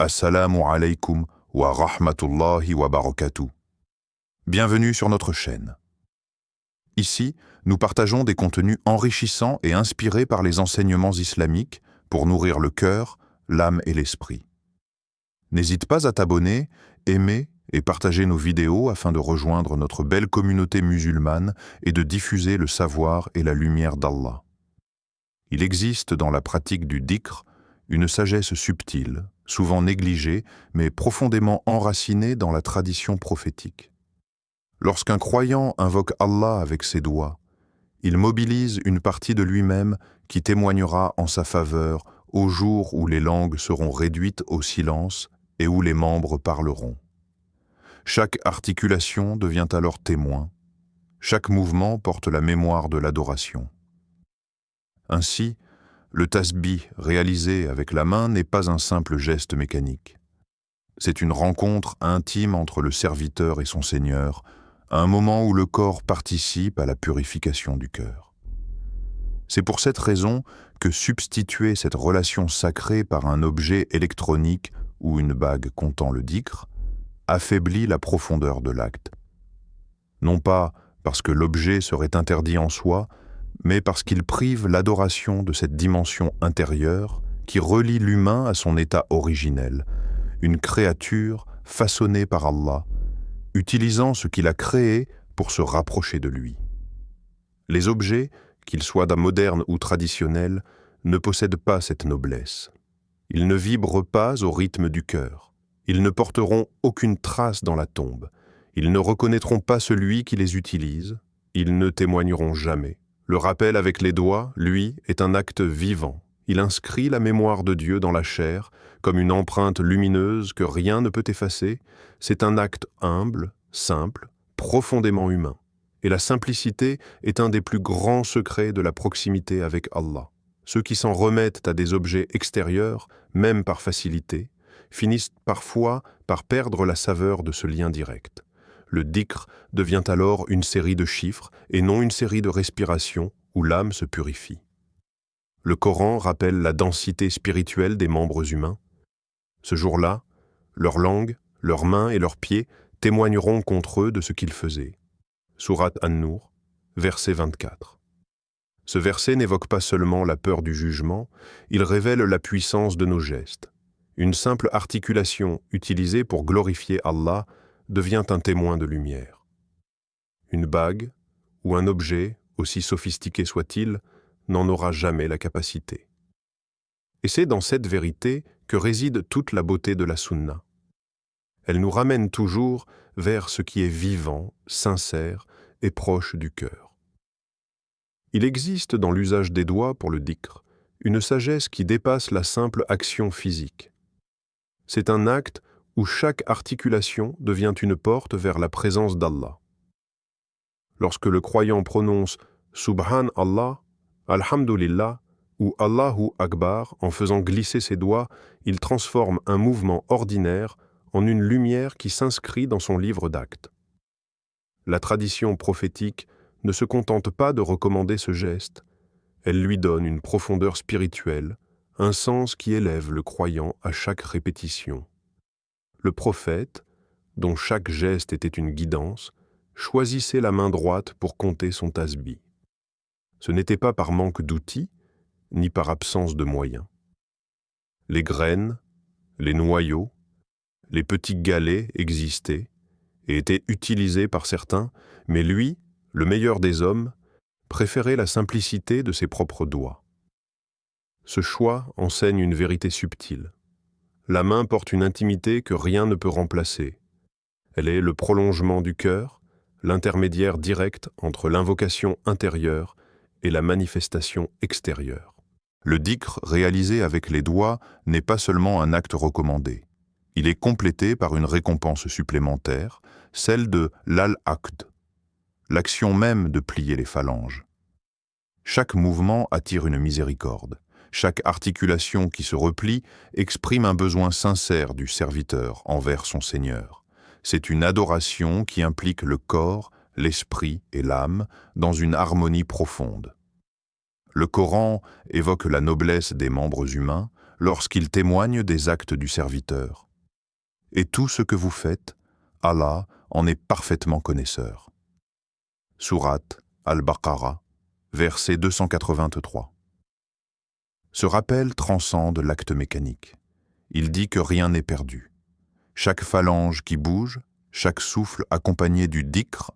Assalamu alaikum wa rahmatullahi wa barakatuh. Bienvenue sur notre chaîne. Ici, nous partageons des contenus enrichissants et inspirés par les enseignements islamiques pour nourrir le cœur, l'âme et l'esprit. N'hésite pas à t'abonner, aimer et partager nos vidéos afin de rejoindre notre belle communauté musulmane et de diffuser le savoir et la lumière d'Allah. Il existe dans la pratique du dhikr une sagesse subtile, souvent négligée, mais profondément enracinée dans la tradition prophétique. Lorsqu'un croyant invoque Allah avec ses doigts, il mobilise une partie de lui-même qui témoignera en sa faveur au jour où les langues seront réduites au silence et où les membres parleront. Chaque articulation devient alors témoin, chaque mouvement porte la mémoire de l'adoration. Ainsi, le tasbih réalisé avec la main n'est pas un simple geste mécanique. C'est une rencontre intime entre le serviteur et son Seigneur, un moment où le corps participe à la purification du cœur. C'est pour cette raison que substituer cette relation sacrée par un objet électronique ou une bague comptant le dhikr affaiblit la profondeur de l'acte. Non pas parce que l'objet serait interdit en soi, mais parce qu'il prive l'adoration de cette dimension intérieure qui relie l'humain à son état originel, une créature façonnée par Allah, utilisant ce qu'il a créé pour se rapprocher de lui. Les objets, qu'ils soient modernes ou traditionnels, ne possèdent pas cette noblesse. Ils ne vibrent pas au rythme du cœur. Ils ne porteront aucune trace dans la tombe. Ils ne reconnaîtront pas celui qui les utilise. Ils ne témoigneront jamais. Le rappel avec les doigts, lui, est un acte vivant. Il inscrit la mémoire de Dieu dans la chair, comme une empreinte lumineuse que rien ne peut effacer. C'est un acte humble, simple, profondément humain. Et la simplicité est un des plus grands secrets de la proximité avec Allah. Ceux qui s'en remettent à des objets extérieurs, même par facilité, finissent parfois par perdre la saveur de ce lien direct. Le dhikr devient alors une série de chiffres et non une série de respirations où l'âme se purifie. Le Coran rappelle la densité spirituelle des membres humains. Ce jour-là, leur langue, leurs mains et leurs pieds témoigneront contre eux de ce qu'ils faisaient. Sourate An-Nur, verset 24. Ce verset n'évoque pas seulement la peur du jugement, il révèle la puissance de nos gestes. Une simple articulation utilisée pour glorifier Allah devient un témoin de lumière. Une bague ou un objet, aussi sophistiqué soit-il, n'en aura jamais la capacité. Et c'est dans cette vérité que réside toute la beauté de la sunna. Elle nous ramène toujours vers ce qui est vivant, sincère et proche du cœur. Il existe dans l'usage des doigts pour le dhikr une sagesse qui dépasse la simple action physique. C'est un acte où chaque articulation devient une porte vers la présence d'Allah. Lorsque le croyant prononce « Subhan Allah »,« Alhamdulillah » ou « Allahu Akbar » en faisant glisser ses doigts, il transforme un mouvement ordinaire en une lumière qui s'inscrit dans son livre d'actes. La tradition prophétique ne se contente pas de recommander ce geste, elle lui donne une profondeur spirituelle, un sens qui élève le croyant à chaque répétition. Le prophète, dont chaque geste était une guidance, choisissait la main droite pour compter son tasbih. Ce n'était pas par manque d'outils, ni par absence de moyens. Les graines, les noyaux, les petits galets existaient et étaient utilisés par certains, mais lui, le meilleur des hommes, préférait la simplicité de ses propres doigts. Ce choix enseigne une vérité subtile. La main porte une intimité que rien ne peut remplacer. Elle est le prolongement du cœur, l'intermédiaire direct entre l'invocation intérieure et la manifestation extérieure. Le dhikr réalisé avec les doigts n'est pas seulement un acte recommandé. Il est complété par une récompense supplémentaire, celle de l'al-aqd, l'action même de plier les phalanges. Chaque mouvement attire une miséricorde. Chaque articulation qui se replie exprime un besoin sincère du serviteur envers son Seigneur. C'est une adoration qui implique le corps, l'esprit et l'âme dans une harmonie profonde. Le Coran évoque la noblesse des membres humains, lorsqu'il témoigne des actes du serviteur. Et tout ce que vous faites, Allah en est parfaitement connaisseur. Sourate Al-Baqarah, verset 283. Ce rappel transcende l'acte mécanique. Il dit que rien n'est perdu. Chaque phalange qui bouge, chaque souffle accompagné du dhikr,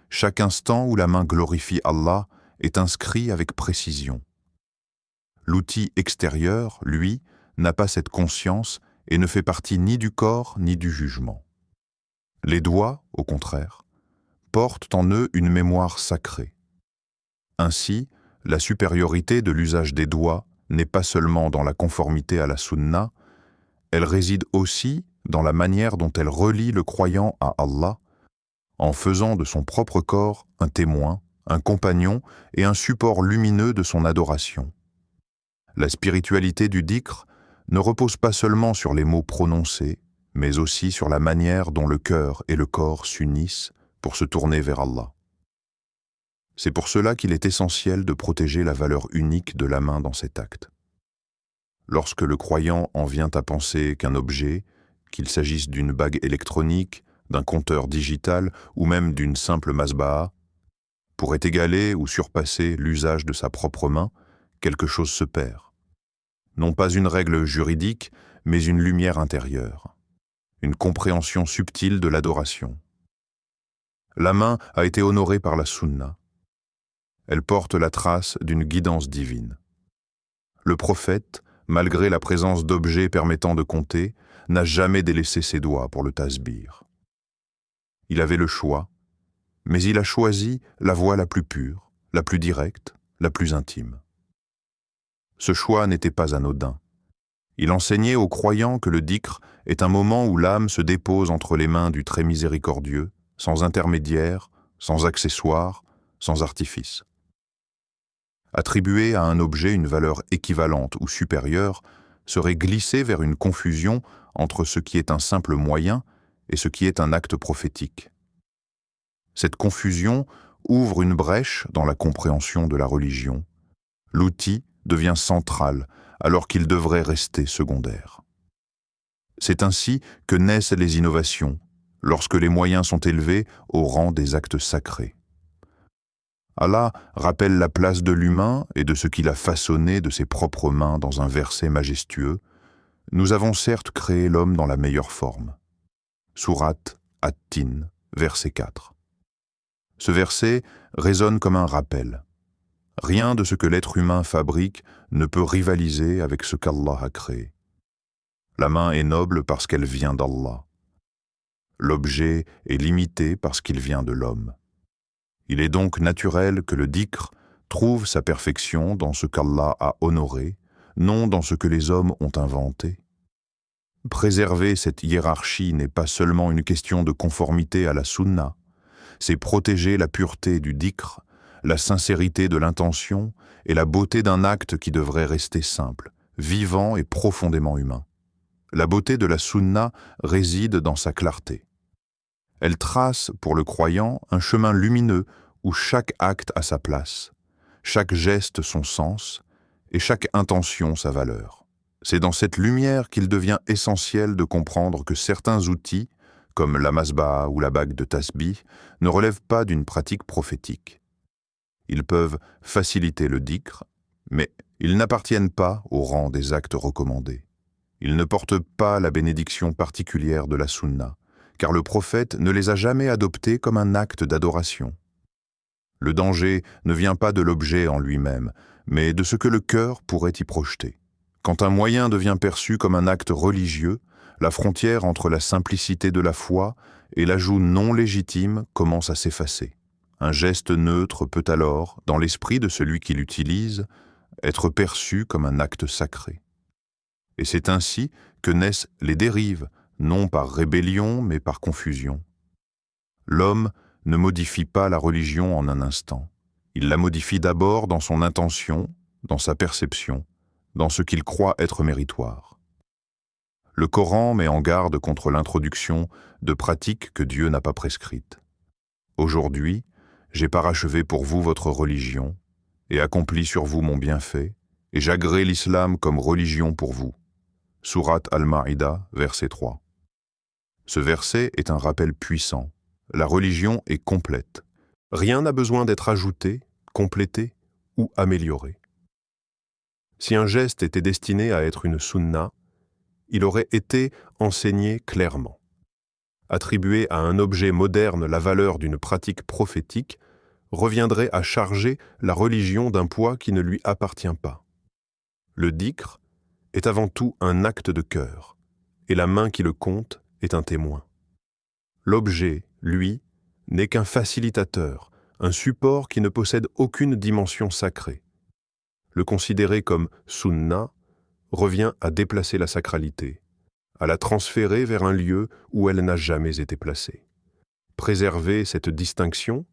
chaque instant où la main glorifie Allah est inscrit avec précision. L'outil extérieur, lui, n'a pas cette conscience et ne fait partie ni du corps ni du jugement. Les doigts, au contraire, portent en eux une mémoire sacrée. Ainsi, la supériorité de l'usage des doigts n'est pas seulement dans la conformité à la sunna, elle réside aussi dans la manière dont elle relie le croyant à Allah, en faisant de son propre corps un témoin, un compagnon et un support lumineux de son adoration. La spiritualité du dhikr ne repose pas seulement sur les mots prononcés, mais aussi sur la manière dont le cœur et le corps s'unissent pour se tourner vers Allah. C'est pour cela qu'il est essentiel de protéger la valeur unique de la main dans cet acte. Lorsque le croyant en vient à penser qu'un objet, qu'il s'agisse d'une bague électronique, d'un compteur digital ou même d'une simple masbaha, pourrait égaler ou surpasser l'usage de sa propre main, quelque chose se perd. Non pas une règle juridique, mais une lumière intérieure, une compréhension subtile de l'adoration. La main a été honorée par la sunna. Elle porte la trace d'une guidance divine. Le prophète, malgré la présence d'objets permettant de compter, n'a jamais délaissé ses doigts pour le tasbir. Il avait le choix, mais il a choisi la voie la plus pure, la plus directe, la plus intime. Ce choix n'était pas anodin. Il enseignait aux croyants que le dhikr est un moment où l'âme se dépose entre les mains du très miséricordieux, sans intermédiaire, sans accessoire, sans artifice. Attribuer à un objet une valeur équivalente ou supérieure serait glisser vers une confusion entre ce qui est un simple moyen et ce qui est un acte prophétique. Cette confusion ouvre une brèche dans la compréhension de la religion. L'outil devient central alors qu'il devrait rester secondaire. C'est ainsi que naissent les innovations, lorsque les moyens sont élevés au rang des actes sacrés. Allah rappelle la place de l'humain et de ce qu'il a façonné de ses propres mains dans un verset majestueux. Nous avons certes créé l'homme dans la meilleure forme. Sourate At-Tin, verset 4. Ce verset résonne comme un rappel. Rien de ce que l'être humain fabrique ne peut rivaliser avec ce qu'Allah a créé. La main est noble parce qu'elle vient d'Allah. L'objet est limité parce qu'il vient de l'homme. Il est donc naturel que le dhikr trouve sa perfection dans ce qu'Allah a honoré, non dans ce que les hommes ont inventé. Préserver cette hiérarchie n'est pas seulement une question de conformité à la sunna, c'est protéger la pureté du dhikr, la sincérité de l'intention et la beauté d'un acte qui devrait rester simple, vivant et profondément humain. La beauté de la sunna réside dans sa clarté. Elle trace, pour le croyant, un chemin lumineux où chaque acte a sa place, chaque geste son sens et chaque intention sa valeur. C'est dans cette lumière qu'il devient essentiel de comprendre que certains outils, comme la masbaha ou la bague de tasbih, ne relèvent pas d'une pratique prophétique. Ils peuvent faciliter le dhikr, mais ils n'appartiennent pas au rang des actes recommandés. Ils ne portent pas la bénédiction particulière de la sunna, car le prophète ne les a jamais adoptés comme un acte d'adoration. Le danger ne vient pas de l'objet en lui-même, mais de ce que le cœur pourrait y projeter. Quand un moyen devient perçu comme un acte religieux, la frontière entre la simplicité de la foi et l'ajout non légitime commence à s'effacer. Un geste neutre peut alors, dans l'esprit de celui qui l'utilise, être perçu comme un acte sacré. Et c'est ainsi que naissent les dérives, non par rébellion, mais par confusion. L'homme ne modifie pas la religion en un instant. Il la modifie d'abord dans son intention, dans sa perception, dans ce qu'il croit être méritoire. Le Coran met en garde contre l'introduction de pratiques que Dieu n'a pas prescrites. Aujourd'hui, j'ai parachevé pour vous votre religion, et accompli sur vous mon bienfait, et j'agrée l'islam comme religion pour vous. Sourate Al-Ma'ida, verset 3. Ce verset est un rappel puissant. La religion est complète. Rien n'a besoin d'être ajouté, complété ou amélioré. Si un geste était destiné à être une sunna, il aurait été enseigné clairement. Attribuer à un objet moderne la valeur d'une pratique prophétique reviendrait à charger la religion d'un poids qui ne lui appartient pas. Le dhikr est avant tout un acte de cœur, et la main qui le compte est un témoin. L'objet, lui, n'est qu'un facilitateur, un support qui ne possède aucune dimension sacrée. Le considérer comme sunna revient à déplacer la sacralité, à la transférer vers un lieu où elle n'a jamais été placée. Préserver cette distinction,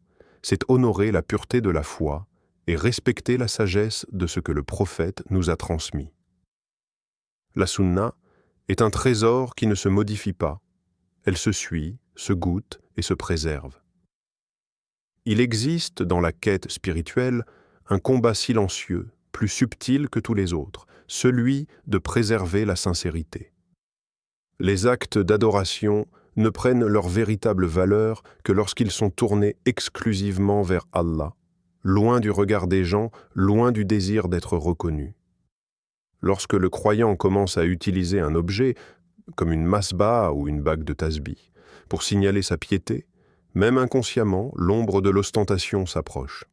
c'est honorer la pureté de la foi et respecter la sagesse de ce que le prophète nous a transmis. La sunna est un trésor qui ne se modifie pas, elle se suit, se goûte et se préserve. Il existe dans la quête spirituelle un combat silencieux, plus subtil que tous les autres, celui de préserver la sincérité. Les actes d'adoration ne prennent leur véritable valeur que lorsqu'ils sont tournés exclusivement vers Allah, loin du regard des gens, loin du désir d'être reconnu. Lorsque le croyant commence à utiliser un objet, comme une masba ou une bague de tasbih, pour signaler sa piété, même inconsciemment, l'ombre de l'ostentation s'approche.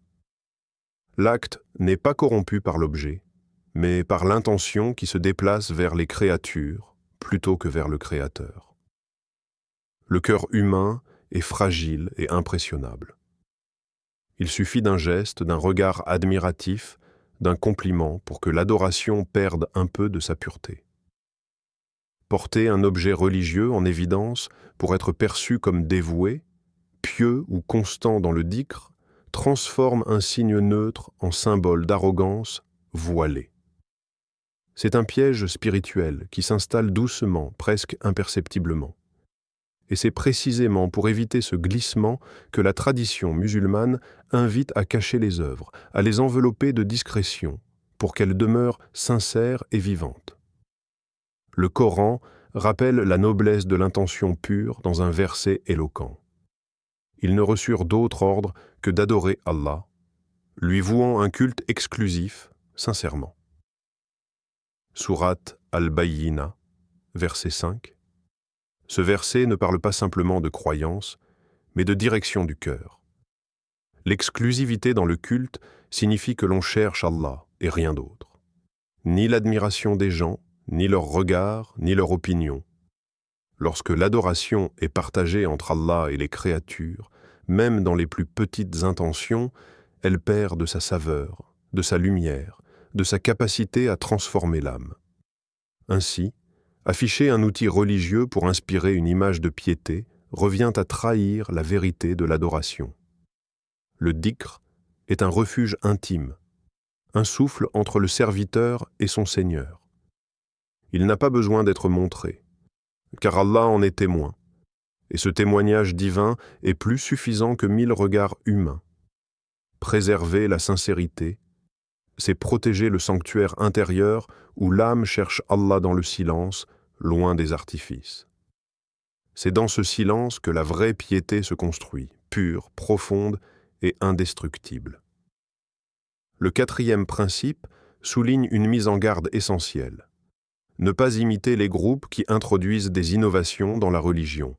L'acte n'est pas corrompu par l'objet, mais par l'intention qui se déplace vers les créatures plutôt que vers le Créateur. Le cœur humain est fragile et impressionnable. Il suffit d'un geste, d'un regard admiratif, d'un compliment pour que l'adoration perde un peu de sa pureté. Porter un objet religieux en évidence pour être perçu comme dévoué, pieux ou constant dans le dhikr, transforme un signe neutre en symbole d'arrogance voilée. C'est un piège spirituel qui s'installe doucement, presque imperceptiblement. Et c'est précisément pour éviter ce glissement que la tradition musulmane invite à cacher les œuvres, à les envelopper de discrétion, pour qu'elles demeurent sincères et vivantes. Le Coran rappelle la noblesse de l'intention pure dans un verset éloquent. Ils ne reçurent d'autre ordre que d'adorer Allah, lui vouant un culte exclusif, sincèrement. Sourate Al-Bayyina, verset 5. Ce verset ne parle pas simplement de croyance, mais de direction du cœur. L'exclusivité dans le culte signifie que l'on cherche Allah et rien d'autre. Ni l'admiration des gens, ni leur regard, ni leur opinion. Lorsque l'adoration est partagée entre Allah et les créatures, même dans les plus petites intentions, elle perd de sa saveur, de sa lumière, de sa capacité à transformer l'âme. Ainsi, afficher un outil religieux pour inspirer une image de piété revient à trahir la vérité de l'adoration. Le dhikr est un refuge intime, un souffle entre le serviteur et son Seigneur. Il n'a pas besoin d'être montré, car Allah en est témoin, et ce témoignage divin est plus suffisant que 1000 regards humains. Préserver la sincérité, c'est protéger le sanctuaire intérieur où l'âme cherche Allah dans le silence, loin des artifices. C'est dans ce silence que la vraie piété se construit, pure, profonde et indestructible. Le 4e principe souligne une mise en garde essentielle. Ne pas imiter les groupes qui introduisent des innovations dans la religion.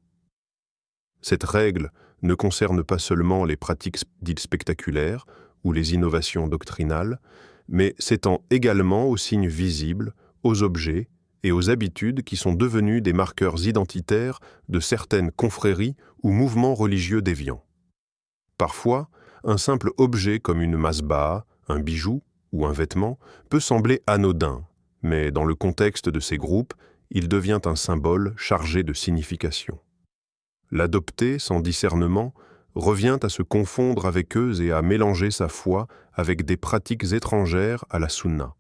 Cette règle ne concerne pas seulement les pratiques dites spectaculaires ou les innovations doctrinales, mais s'étend également aux signes visibles, aux objets et aux habitudes qui sont devenus des marqueurs identitaires de certaines confréries ou mouvements religieux déviants. Parfois, un simple objet comme une masba, un bijou ou un vêtement peut sembler anodin, mais dans le contexte de ces groupes, il devient un symbole chargé de signification. L'adopter sans discernement revient à se confondre avec eux et à mélanger sa foi avec des pratiques étrangères à la sunna.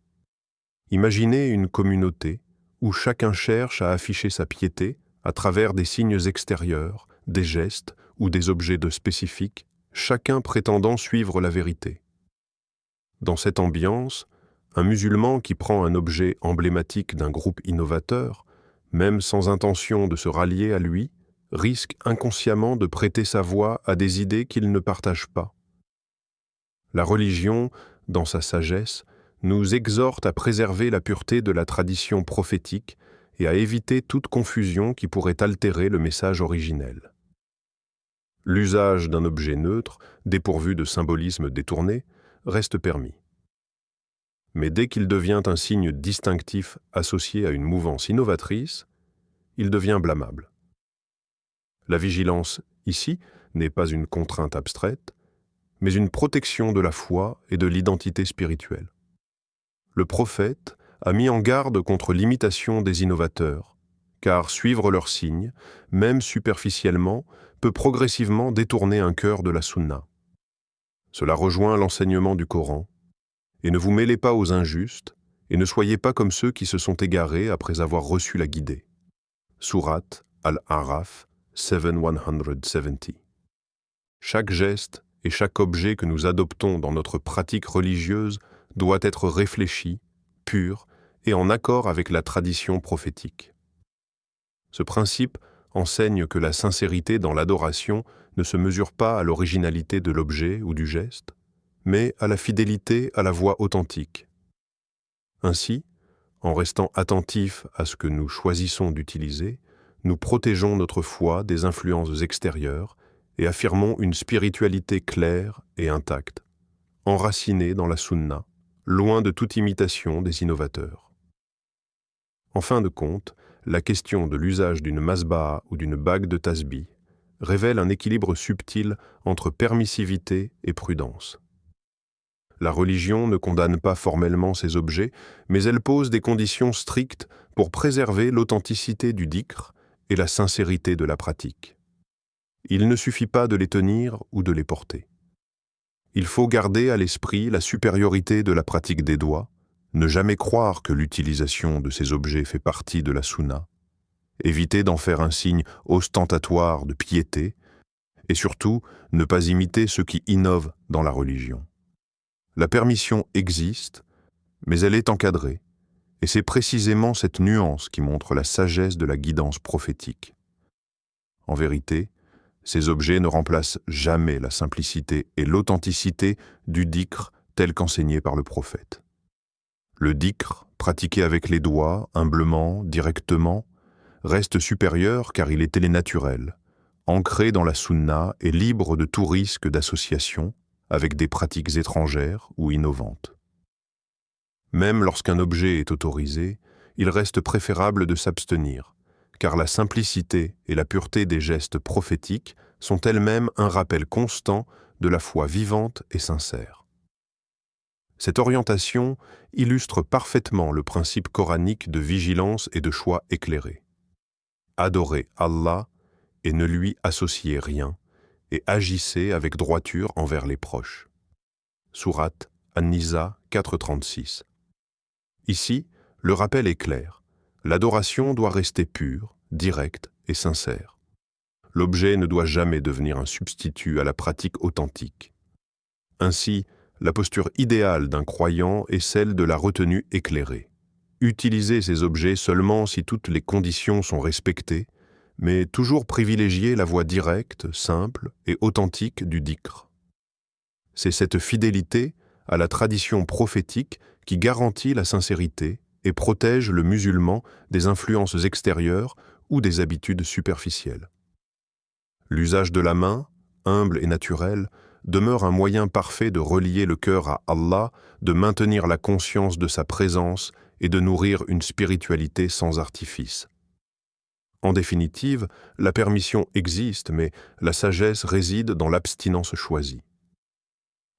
Imaginez une communauté où chacun cherche à afficher sa piété à travers des signes extérieurs, des gestes ou des objets spécifiques, chacun prétendant suivre la vérité. Dans cette ambiance, Un musulman qui prend un objet emblématique d'un groupe innovateur, même sans intention de se rallier à lui, risque inconsciemment de prêter sa voix à des idées qu'il ne partage pas. La religion, dans sa sagesse, nous exhorte à préserver la pureté de la tradition prophétique et à éviter toute confusion qui pourrait altérer le message originel. L'usage d'un objet neutre, dépourvu de symbolisme détourné, reste permis. Mais dès qu'il devient un signe distinctif associé à une mouvance innovatrice, il devient blâmable. La vigilance, ici, n'est pas une contrainte abstraite, mais une protection de la foi et de l'identité spirituelle. Le prophète a mis en garde contre l'imitation des innovateurs, car suivre leurs signes, même superficiellement, peut progressivement détourner un cœur de la sunna. Cela rejoint l'enseignement du Coran. Et ne vous mêlez pas aux injustes, et ne soyez pas comme ceux qui se sont égarés après avoir reçu la guidée. Sourate Al-A'raf 7:170. Chaque geste et chaque objet que nous adoptons dans notre pratique religieuse doit être réfléchi, pur et en accord avec la tradition prophétique. Ce principe enseigne que la sincérité dans l'adoration ne se mesure pas à l'originalité de l'objet ou du geste, mais à la fidélité à la voie authentique. Ainsi, en restant attentifs à ce que nous choisissons d'utiliser, nous protégeons notre foi des influences extérieures et affirmons une spiritualité claire et intacte, enracinée dans la sunna, loin de toute imitation des innovateurs. En fin de compte, la question de l'usage d'une masbaha ou d'une bague de tasbih révèle un équilibre subtil entre permissivité et prudence. La religion ne condamne pas formellement ces objets, mais elle pose des conditions strictes pour préserver l'authenticité du dhikr et la sincérité de la pratique. Il ne suffit pas de les tenir ou de les porter. Il faut garder à l'esprit la supériorité de la pratique des doigts, ne jamais croire que l'utilisation de ces objets fait partie de la sunna, éviter d'en faire un signe ostentatoire de piété, et surtout ne pas imiter ceux qui innovent dans la religion. La permission existe, mais elle est encadrée, et c'est précisément cette nuance qui montre la sagesse de la guidance prophétique. En vérité, ces objets ne remplacent jamais la simplicité et l'authenticité du dhikr tel qu'enseigné par le prophète. Le dhikr, pratiqué avec les doigts, humblement, directement, reste supérieur car il est télénaturel, ancré dans la sunna et libre de tout risque d'association avec des pratiques étrangères ou innovantes. Même lorsqu'un objet est autorisé, il reste préférable de s'abstenir, car la simplicité et la pureté des gestes prophétiques sont elles-mêmes un rappel constant de la foi vivante et sincère. Cette orientation illustre parfaitement le principe coranique de vigilance et de choix éclairé. Adorez Allah et ne lui associez rien, et agissez avec droiture envers les proches. Sourate An-Nisa 4:36. Ici, le rappel est clair. L'adoration doit rester pure, directe et sincère. L'objet ne doit jamais devenir un substitut à la pratique authentique. Ainsi, la posture idéale d'un croyant est celle de la retenue éclairée. Utiliser ces objets seulement si toutes les conditions sont respectées, mais toujours privilégier la voie directe, simple et authentique du dhikr. C'est cette fidélité à la tradition prophétique qui garantit la sincérité et protège le musulman des influences extérieures ou des habitudes superficielles. L'usage de la main, humble et naturel, demeure un moyen parfait de relier le cœur à Allah, de maintenir la conscience de sa présence et de nourrir une spiritualité sans artifice. En définitive, la permission existe, mais la sagesse réside dans l'abstinence choisie.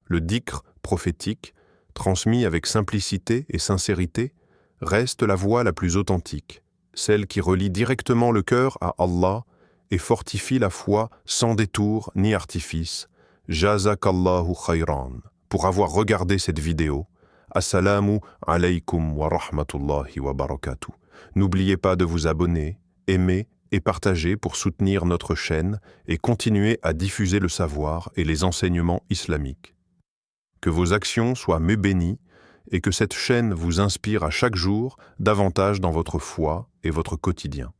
Le dhikr prophétique, transmis avec simplicité et sincérité, reste la voie la plus authentique, celle qui relie directement le cœur à Allah et fortifie la foi sans détour ni artifice. Jazakallahu khayran. Pour avoir regardé cette vidéo, Assalamu alaykum wa rahmatullahi wa barakatuh. N'oubliez pas de vous abonner, aimer et partager pour soutenir notre chaîne et continuer à diffuser le savoir et les enseignements islamiques. Que vos actions soient bénies et que cette chaîne vous inspire à chaque jour davantage dans votre foi et votre quotidien.